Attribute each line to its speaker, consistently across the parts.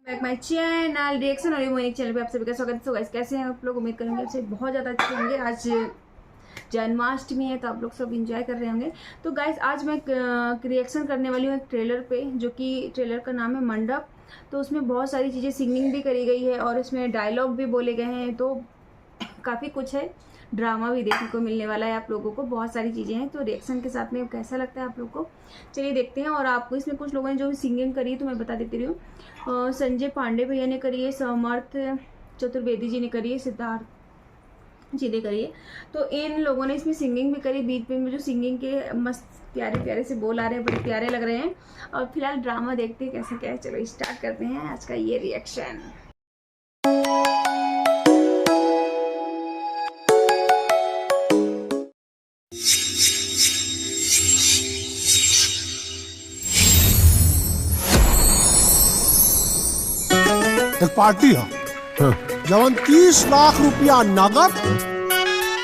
Speaker 1: Bank माय channel reaction और मोनिक channel पे आप सभी का स्वागत है। सो गाइस कैसे हैं आप लोग? उम्मीद करेंगे आपसे बहुत ज़्यादा अच्छे होंगे। आज जन्माष्टमी है तो आप लोग सब एंजॉय कर रहे होंगे। तो गाइस आज मैं रिएक्शन करने वाली हूँ एक ट्रेलर पे, जो कि ट्रेलर का नाम है मंडप। तो उसमें बहुत सारी चीज़ें सिंगिंग भी करी गई है और इसमें डायलॉग भी बोले गए हैं, तो काफ़ी कुछ है। ड्रामा भी देखने को मिलने वाला है आप लोगों को, बहुत सारी चीज़ें हैं। तो रिएक्शन के साथ में कैसा लगता है आप लोग को, चलिए देखते हैं। और आपको इसमें कुछ लोगों ने जो सिंगिंग करी है तो मैं बता देती रही हूँ। संजय पांडे भैया ने करी है, समर्थ चतुर्वेदी जी ने करी है, सिद्धार्थ जी ने करी है। तो इन लोगों ने इसमें सिंगिंग भी करी। बीच में जो सिंगिंग के मस्त प्यारे प्यारे से बोल आ रहे हैं, बड़े प्यारे लग रहे हैं। और फिलहाल ड्रामा देखते हैं कैसे क्या है। चलो स्टार्ट करते हैं आज का ये रिएक्शन।
Speaker 2: एक पार्टी है जवन 30 लाख रुपया नगद,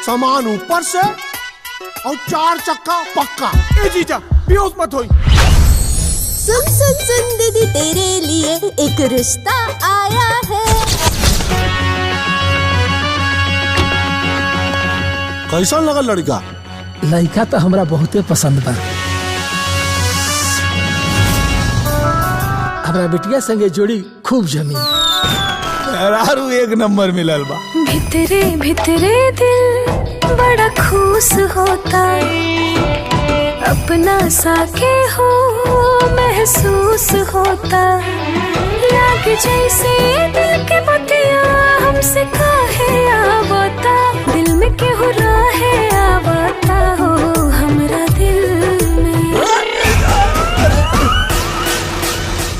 Speaker 2: सामान ऊपर से और 4 चक्का पक्का।
Speaker 3: ए जीजा बेहोश मत होई।
Speaker 4: सुन सुन सुन दीदी, तेरे लिए एक रिश्ता आया है।
Speaker 2: कैसा लगा लड़का?
Speaker 5: लड़का तो हमरा बहुते पसंद बा। हमरा बिटिया संगे जोड़ी खूब जमी।
Speaker 3: रारू एक नंबर मिलल बा।
Speaker 6: भितरे भितरे दिल बड़ा खुश होता, अपना सा के हो महसूस होता। लाग जैसे दिल के बतिया हमसे काहे आवता, दिल में केहू रहे आवता हो हमरा दिल में।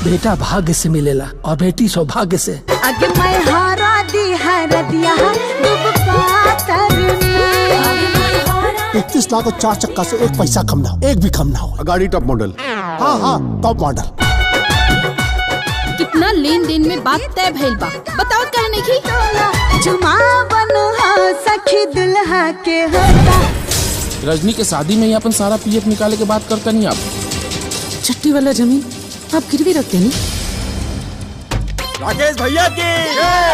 Speaker 5: बेटा भाग्य से मिलेला और बेटी सौभाग्य से।
Speaker 4: आगे मैं हारा दिया
Speaker 2: 31 लाख और 4 चक्का से एक पैसा कम ना हो, एक भी कम ना हो। गाड़ी टॉप मॉडल। हाँ टॉप मॉडल।
Speaker 7: कितना लेन देन में बात तय भइल बा, बताओ कहे नहीं की
Speaker 4: जुमा बनो सखी दुल्हा के होता।
Speaker 8: रजनी के शादी में ही अपन सारा पीएफ निकाले के बात करता नहीं आप।
Speaker 7: चट्टी वाला जमीन आप गिरवी रखते नहीं।
Speaker 3: राकेश भैया की,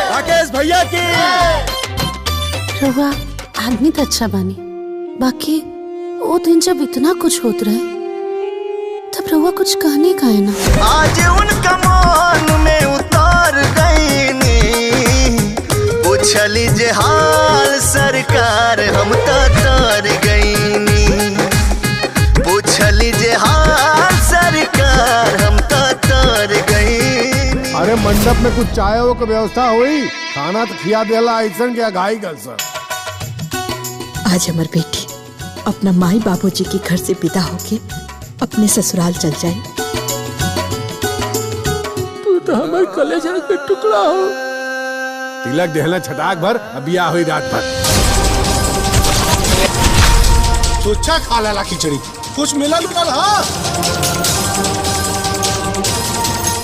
Speaker 3: राकेश भैया की।
Speaker 6: रवा आदमी तो अच्छा बानी, बाकी वो दिन जब इतना कुछ होत रहे तब रवा कुछ कहने का है ना।
Speaker 3: आज उनका मान में उतार गईनी, पूछली जे हाल सरकार हम तो तार गईनी। पूछली जे हाल सरकार हम तो तार गईनी।
Speaker 2: अरे मंडप में कुछ चाय की व्यवस्था हुई? खाना तो खिया देला ऐसा क्या घाई गल सर।
Speaker 7: आज हमार बेटी अपना माई बाबूजी के घर से विदा होके अपने ससुराल चल जाए।
Speaker 5: तू तो हमारे कलेजा के टुकड़ा हो।
Speaker 2: तिलक देहला छटाक भर, अबिया हुई रात भर। तो अच्छा खा ला खिचड़ी, कुछ मिला लुकल। हाँ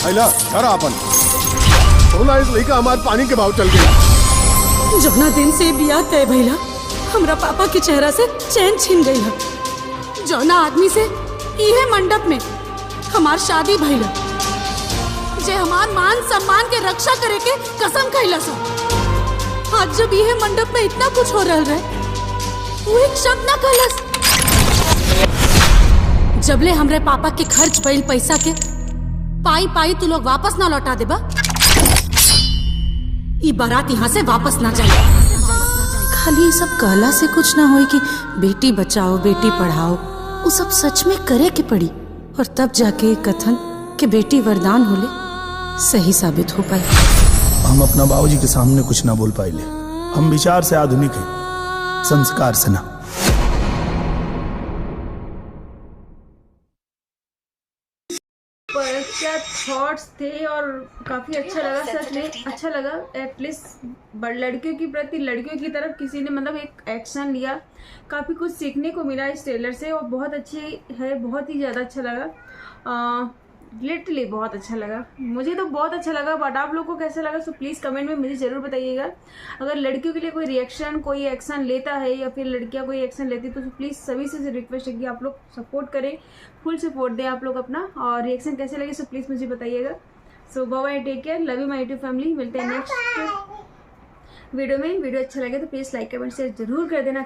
Speaker 2: अला घर अपन सोना इस लड़का हमारे पानी के भाव चल गई।
Speaker 7: जबना दिन से बियाह तय भइला, हमरा पापा के चेहरा से चैन छिन गई है। जौना आदमी से इहे मंडप में हमार शादी भइला, जे हमार मान सम्मान के रक्षा करे के कसम खइला सा, आज जब इहे मंडप में इतना कुछ हो रहल रहे, वो एक शब्द ना कहलस। जबले हमरे पापा के खर्च भइल पैसा के पाई तू लोग वापस ना लौटा देबा, ई बारात यहाँ से वापस ना जाए। खाली सब कहला से कुछ ना होई कि बेटी बचाओ बेटी पढ़ाओ, वो सब सच में करे के पड़ी, और तब जाके कथन कि बेटी वरदान होले सही साबित हो पाए।
Speaker 3: हम अपना बाबूजी के सामने कुछ ना बोल पाइले। हम विचार से आधुनिक हैं, संस्कार से ना।
Speaker 1: क्या थॉट्स थे और काफ़ी अच्छा लगा, सच में अच्छा लगा। एटलीस्ट लड़कियों के प्रति, लड़कियों की तरफ किसी ने मतलब एक एक्शन लिया। काफ़ी कुछ सीखने को मिला इस ट्रेलर से और बहुत अच्छी है, बहुत ही ज़्यादा अच्छा लगा। लिटरली बहुत अच्छा लगा, मुझे तो बहुत अच्छा लगा। बट आप लोग को कैसा लगा सो प्लीज़ कमेंट में मुझे ज़रूर बताइएगा। अगर लड़कियों के लिए कोई रिएक्शन, कोई एक्शन लेता है या फिर लड़कियां कोई एक्शन लेती तो प्लीज़ सभी से रिक्वेस्ट है कि आप लोग सपोर्ट करें, फुल सपोर्ट दें आप लोग अपना। और रिएक्शन कैसे लगे सो प्लीज़ मुझे बताइएगा। So bye, take care, love you my YouTube family. मिलते हैं नेक्स्ट वीडियो में। वीडियो अच्छा लगे तो प्लीज़ लाइक कमेंट शेयर जरूर कर देना।